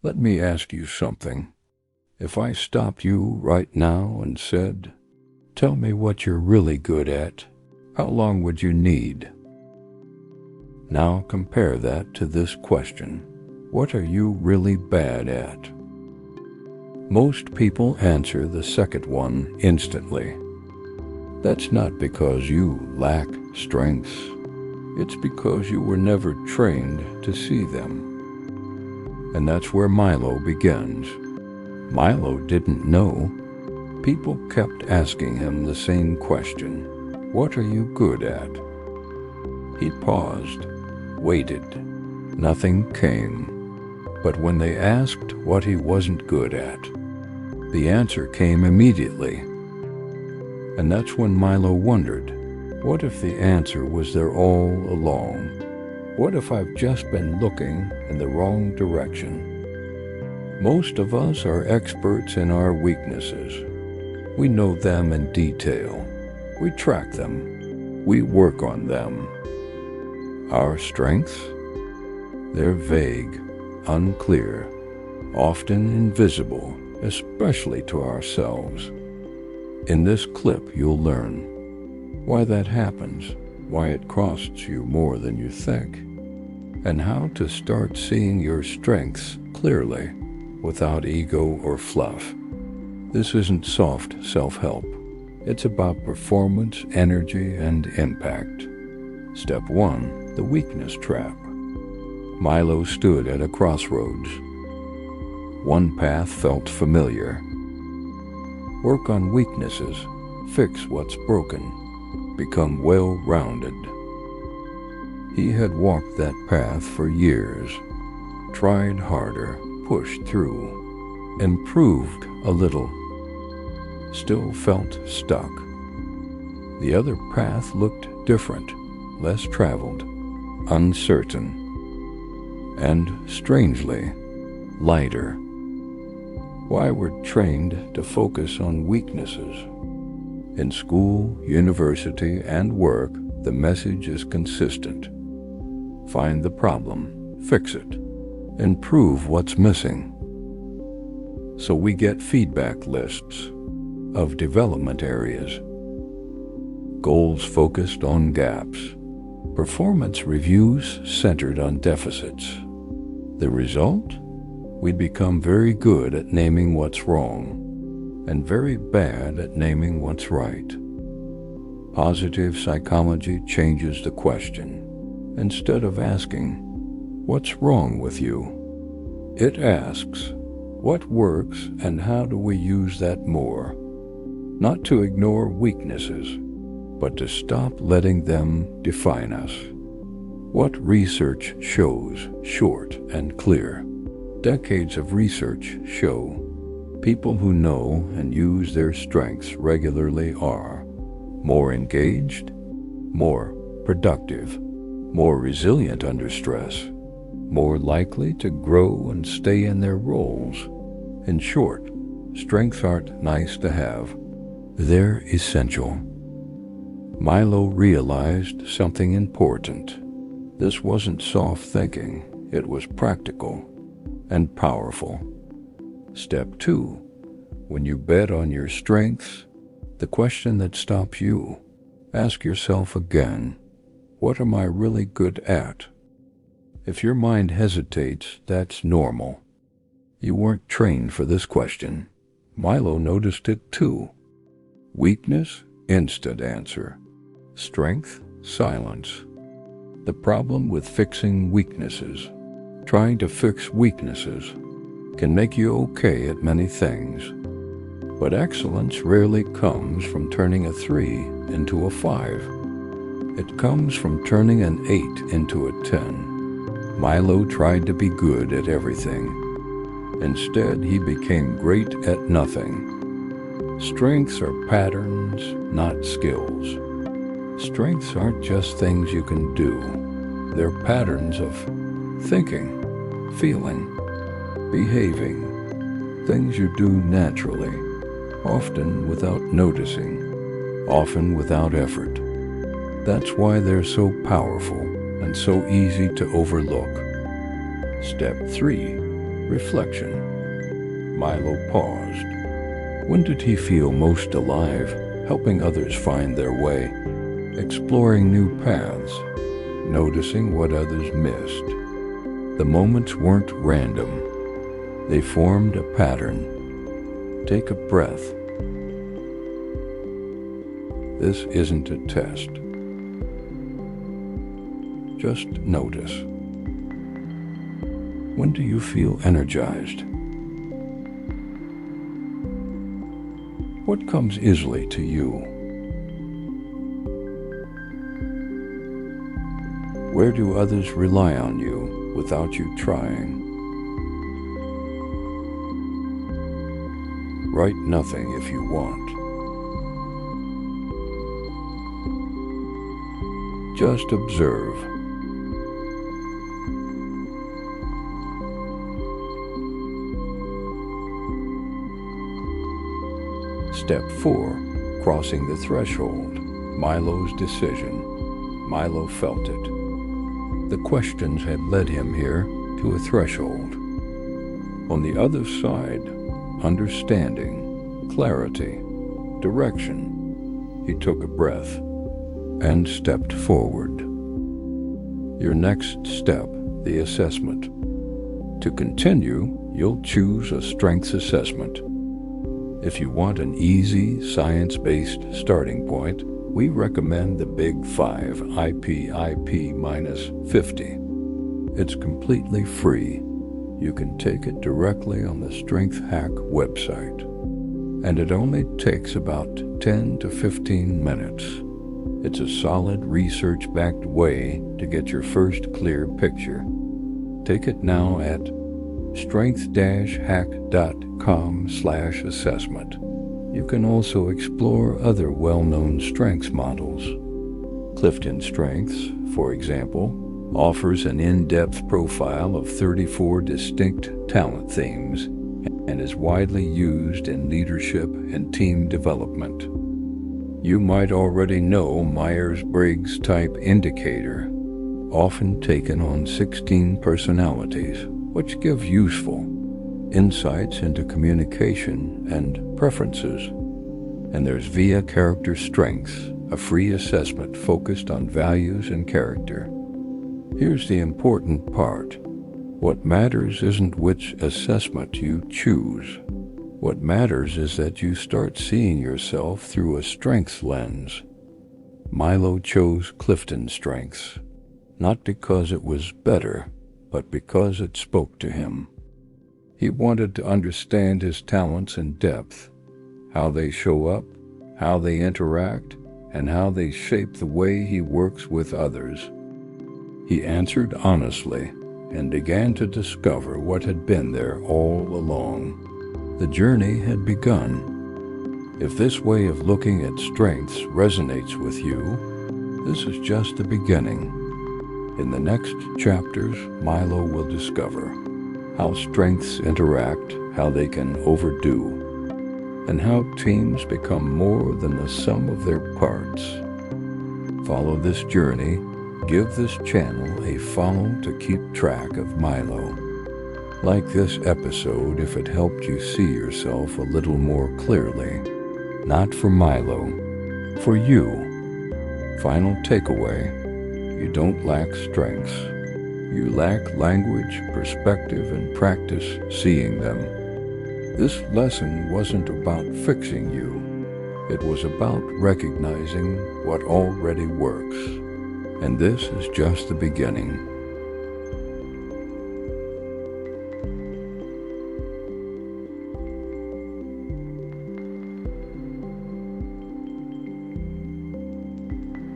Let me ask you something. If I stopped you right now and said, "Tell me what you're really good at," how long would you need? Now compare that to this question. What are you really bad at? Most people answer the second one instantly. That's not because you lack strengths. It's because you were never trained to see them. And that's where Milo begins. Milo didn't know. People kept asking him the same question. What are you good at? He paused, waited. Nothing came. But when they asked what he wasn't good at, the answer came immediately. And that's when Milo wondered, what if the answer was there all along? What if I've just been looking in the wrong direction? Most of us are experts in our weaknesses. We know them in detail. We track them. We work on them. Our strengths? They're vague, unclear, often invisible, especially to ourselves. In this clip, you'll learn why that happens, why it costs you more than you think, and how to start seeing your strengths clearly without ego or fluff. This isn't soft self-help. It's about performance, energy, and impact. Step 1, the weakness trap. Milo stood at a crossroads. One path felt familiar. Work on weaknesses, fix what's broken, become well-rounded. He had walked that path for years, tried harder, pushed through, improved a little, still felt stuck. The other path looked different, less traveled, uncertain, and strangely, lighter. Why we're trained to focus on weaknesses. In school, university, and work, the message is consistent. Find the problem, fix it, improve what's missing. So we get feedback lists of development areas, goals focused on gaps, performance reviews centered on deficits. The result? We become very good at naming what's wrong and very bad at naming what's right. Positive psychology changes the question. Instead of asking, "What's wrong with you?" it asks, "What works and how do we use that more?" Not to ignore weaknesses, but to stop letting them define us. What research shows, short and clear. Decades of research show people who know and use their strengths regularly are more engaged, more productive, more resilient under stress, more likely to grow and stay in their roles. In short, strengths aren't nice to have. They're essential. Milo realized something important. This wasn't soft thinking. It was practical and powerful. Step 2. When you bet on your strengths, the question that stops you, ask yourself again, what am I really good at? If your mind hesitates, that's normal. You weren't trained for this question. Milo noticed it too. Weakness, instant answer. Strength, silence. The problem with fixing weaknesses, trying to fix weaknesses, can make you okay at many things. But excellence rarely comes from turning a 3 into a 5. It comes from turning an 8 into a 10. Milo tried to be good at everything. Instead, he became great at nothing. Strengths are patterns, not skills. Strengths aren't just things you can do. They're patterns of thinking, feeling, behaving, things you do naturally, often without noticing, often without effort. That's why they're so powerful and so easy to overlook. Step 3. Reflection. Milo paused. When did he feel most alive, helping others find their way, exploring new paths, noticing what others missed? The moments weren't random. They formed a pattern. Take a breath. This isn't a test. Just notice. When do you feel energized? What comes easily to you? Where do others rely on you without you trying? Write nothing if you want. Just observe. Step 4. Crossing the threshold. Milo's decision. Milo felt it. The questions had led him here to a threshold. On the other side, understanding, clarity, direction. He took a breath and stepped forward. Your next step, the assessment. To continue, you'll choose a strengths assessment. If you want an easy, science-based starting point, we recommend the Big 5 IP-50. It's completely free. You can take it directly on the Strength Hack website. And it only takes about 10 to 15 minutes. It's a solid, research-backed way to get your first clear picture. Take it now at strength-hack.com/assessment. You can also explore other well-known strengths models. CliftonStrengths, for example, offers an in-depth profile of 34 distinct talent themes and is widely used in leadership and team development. You might already know Myers-Briggs Type Indicator, often taken on 16 personalities, which give useful insights into communication and preferences. And there's Via Character Strengths, a free assessment focused on values and character. Here's the important part. What matters isn't which assessment you choose. What matters is that you start seeing yourself through a strengths lens. Milo chose CliftonStrengths, not because it was better, but because it spoke to him. He wanted to understand his talents in depth, how they show up, how they interact, and how they shape the way he works with others. He answered honestly and began to discover what had been there all along. The journey had begun. If this way of looking at strengths resonates with you, this is just the beginning. In the next chapters, Milo will discover how strengths interact, how they can overdo, and how teams become more than the sum of their parts. Follow this journey. Give this channel a follow to keep track of Milo. Like this episode if it helped you see yourself a little more clearly. Not for Milo, for you. Final takeaway. You don't lack strengths. You lack language, perspective, and practice seeing them. This lesson wasn't about fixing you. It was about recognizing what already works. And this is just the beginning.